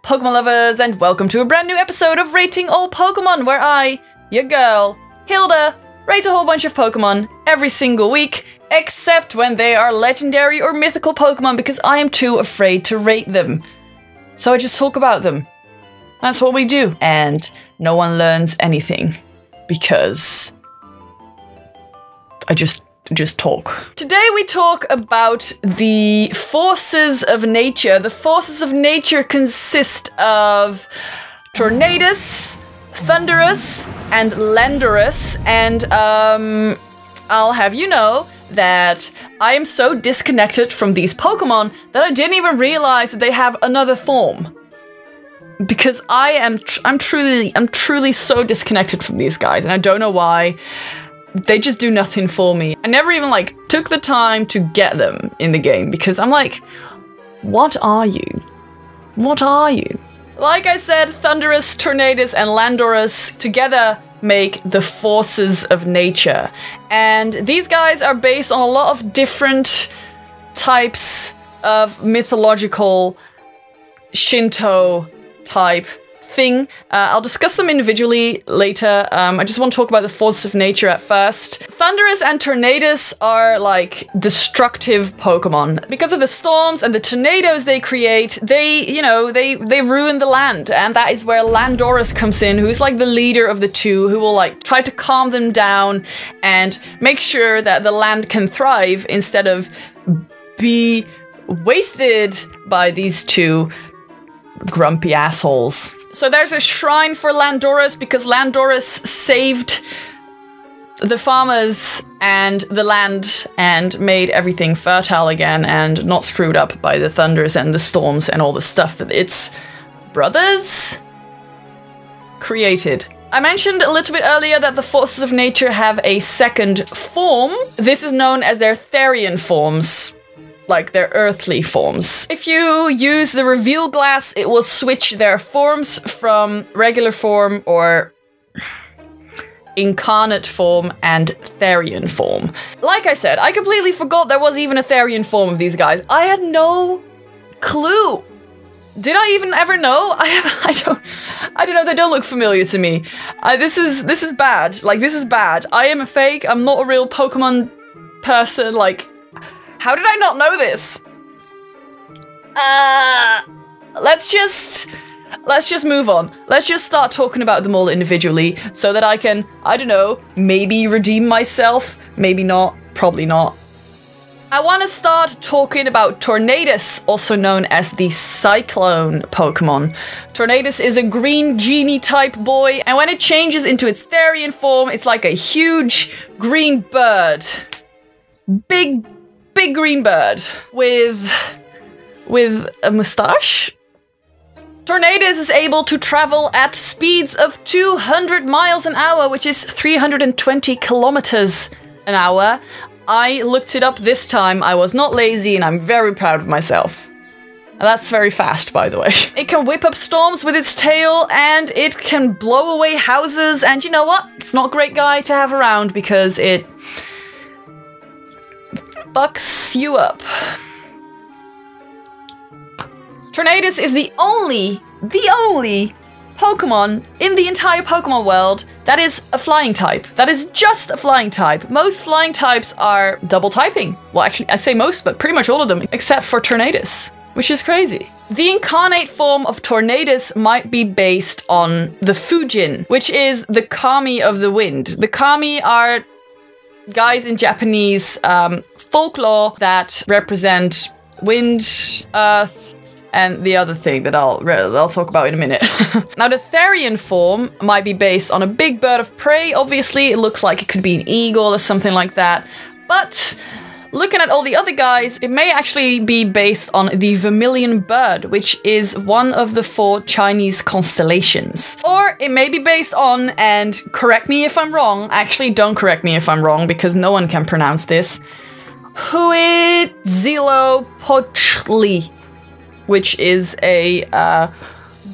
Pokemon lovers, and welcome to a brand new episode of Rating All Pokemon, where I, your girl, Hilda, rate a whole bunch of Pokemon every single week, except when they are legendary or mythical Pokemon, because I am too afraid to rate them. So I just talk about them. That's what we do. And no one learns anything, because I just talk. Today we talk about the forces of nature. The forces of nature consist of Tornadus, Thundurus, and Landorus, and I'll have you know that I am so disconnected from these Pokemon that I didn't even realize that they have another form. Because I'm truly so disconnected from these guys, and I don't know why. They just do nothing for me. I never even took the time to get them in the game because I'm like, what are you? What are you? Like I said, Thundurus, Tornadus, and Landorus together make the forces of nature. And these guys are based on a lot of different types of mythological Shinto type thing. I'll discuss them individually later. I just want to talk about the forces of nature at first. Thundurus and Tornadus are like destructive Pokemon. Because of the storms and the tornadoes they create, they ruin the land. And that is where Landorus comes in, who's like the leader of the two, who will try to calm them down and make sure that the land can thrive instead of be wasted by these two grumpy assholes. So there's a shrine for Landorus because Landorus saved the farmers and the land and made everything fertile again and not screwed up by the thunders and the storms and all the stuff that its brothers created. I mentioned a little bit earlier that the forces of nature have a second form. This is known as their Therian Forms. Like their earthly forms. If you use the reveal glass, it will switch their forms from regular form or incarnate form and Therian form. Like I said, I completely forgot there was even a Therian form of these guys. I had no clue. Did I even ever know? I don't know, they don't look familiar to me. This is bad. This is bad. I am a fake, I'm not a real Pokemon person, how did I not know this? Let's just move on. Let's just start talking about them all individually so that I can, I don't know, maybe redeem myself, maybe not, probably not. I want to start talking about Tornadus, also known as the Cyclone Pokemon. Tornadus is a green genie type boy, and when it changes into its Therian form, it's like a huge green bird. Big green bird with a mustache. Tornadus is able to travel at speeds of 200 miles an hour, which is 320 kilometers an hour. I looked it up this time. I was not lazy, and I'm very proud of myself. And that's very fast, by the way. It can whip up storms with its tail, and it can blow away houses, and you know what? It's not a great guy to have around because it fucks you up. Tornadus is the only Pokemon in the entire Pokemon world that is a flying type. That is just a flying type. Most flying types are double typing. Well, actually, I say most, but pretty much all of them, except for Tornadus, which is crazy. The incarnate form of Tornadus might be based on the Fujin, which is the kami of the wind. The kami are guys in Japanese folklore that represent wind, earth, and the other thing that I'll talk about in a minute. Now, the Therian form might be based on a big bird of prey. Obviously, it looks like it could be an eagle or something like that. But looking at all the other guys, it may actually be based on the Vermilion Bird, which is one of the 4 Chinese constellations. Or it may be based on, and correct me if I'm wrong, actually don't correct me if I'm wrong because no one can pronounce this, Huitzilopochtli, which is a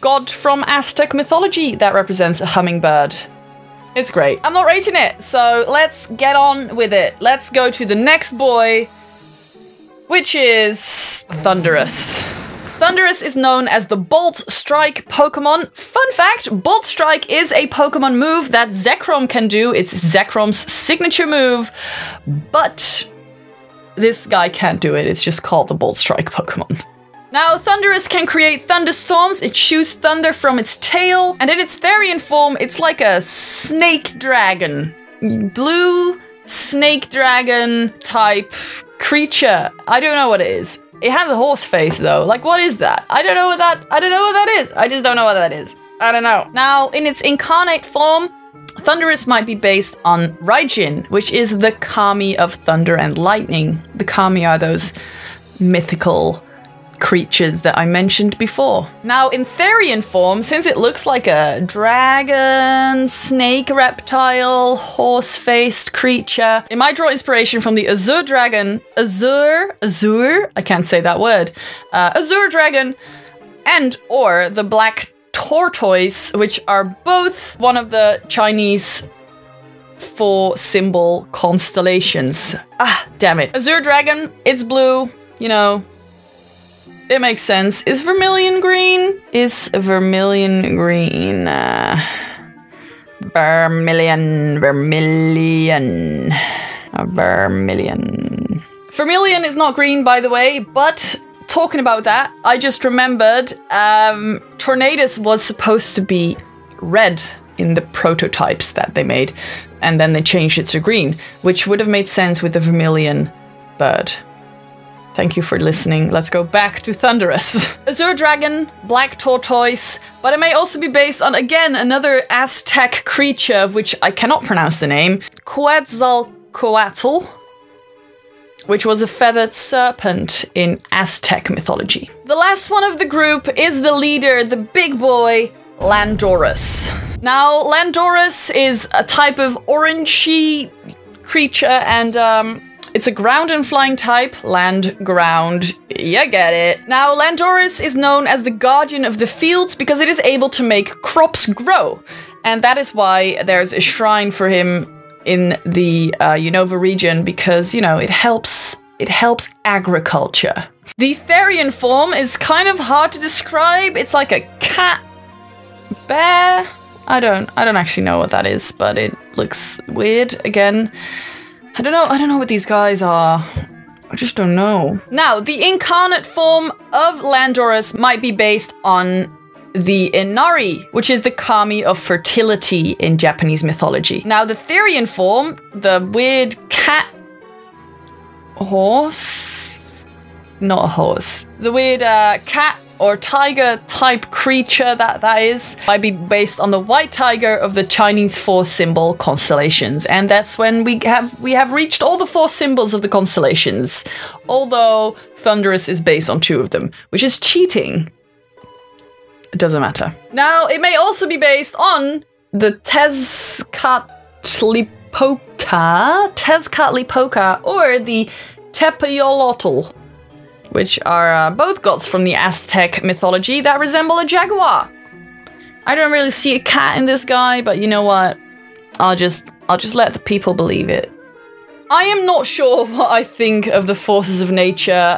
god from Aztec mythology that represents a hummingbird. It's great. I'm not rating it, so let's get on with it. Let's go to the next boy, which is Thundurus. Thundurus is known as the Bolt Strike Pokémon. Fun fact, Bolt Strike is a Pokémon move that Zekrom can do. It's Zekrom's signature move, but this guy can't do it. It's just called the Bolt Strike Pokémon. Now, Thundurus can create thunderstorms. It shoots thunder from its tail, and in its Therian form, it's like a snake dragon. Blue snake dragon type creature. I don't know what it is. It has a horse face though. Like, what is that? I don't know what that is. I just don't know what that is. I don't know. Now, in its incarnate form, Thundurus might be based on Raijin, which is the kami of thunder and lightning. The kami are those mythical creatures that I mentioned before. Now, in Therian form, since it looks like a dragon, snake, reptile, horse-faced creature, it might draw inspiration from the Azure dragon, Azure, I can't say that word, Azure dragon, and or the black tortoise, which are both one of the Chinese 4 symbol constellations. Ah, damn it. Azure dragon, it's blue, you know, it makes sense. Is vermilion green? Vermilion. Vermilion is not green, by the way, but talking about that, I just remembered Tornadus was supposed to be red in the prototypes that they made, and then they changed it to green, which would have made sense with the vermilion bird. Thank you for listening. Let's go back to Thundurus. Azure dragon, black tortoise, but it may also be based on, again, another Aztec creature, of which I cannot pronounce the name, Quetzalcoatl, which was a feathered serpent in Aztec mythology. The last one of the group is the leader, the big boy, Landorus. Now, Landorus is a type of orangey creature, and it's a ground and flying type, land, ground, you get it. Now, Landorus is known as the guardian of the fields because it is able to make crops grow. And that is why there's a shrine for him in the Unova region, because, you know, it helps agriculture. The Therian form is kind of hard to describe. It's like a cat, bear. I don't actually know what that is, but it looks weird again. I don't know what these guys are. I just don't know. Now, the incarnate form of Landorus might be based on the Inari, which is the kami of fertility in Japanese mythology. Now, the Therian form, the weird cat horse, not a horse, the weird cat or tiger type creature that is, might be based on the white tiger of the Chinese 4 symbol constellations. And that's when we have reached all the 4 symbols of the constellations, although Thundurus is based on 2 of them, which is cheating. It doesn't matter. Now, it may also be based on the Tezcatlipoca or the Tepeolotl, which are both gods from the Aztec mythology that resemble a jaguar. I don't really see a cat in this guy, but you know what? I'll just let the people believe it. I am not sure what I think of the forces of nature.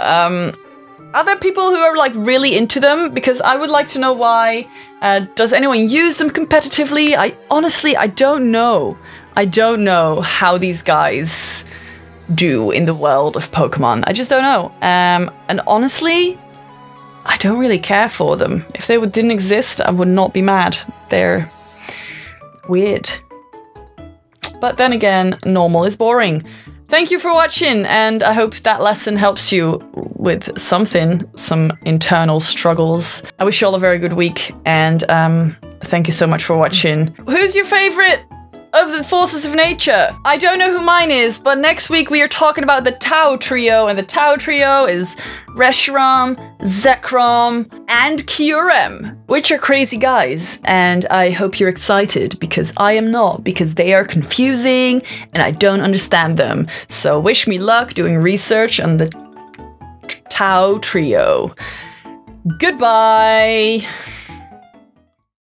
Are there people who are like really into them? Because I would like to know why. Does anyone use them competitively? I don't know. I don't know how these guys do in the world of Pokemon. I just don't know. And honestly, I don't really care for them. If they didn't exist, I would not be mad. They're weird. But then again, normal is boring. Thank you for watching, and I hope that lesson helps you with something, some internal struggles. I wish you all a very good week, and thank you so much for watching. Who's your favorite of the forces of nature? I don't know who mine is, but next week we are talking about the Tau Trio, and the Tau Trio is Reshiram, Zekrom, and Kyurem, which are crazy guys, and I hope you're excited, because I am not, because they are confusing, and I don't understand them. So wish me luck doing research on the Tau Trio. Goodbye!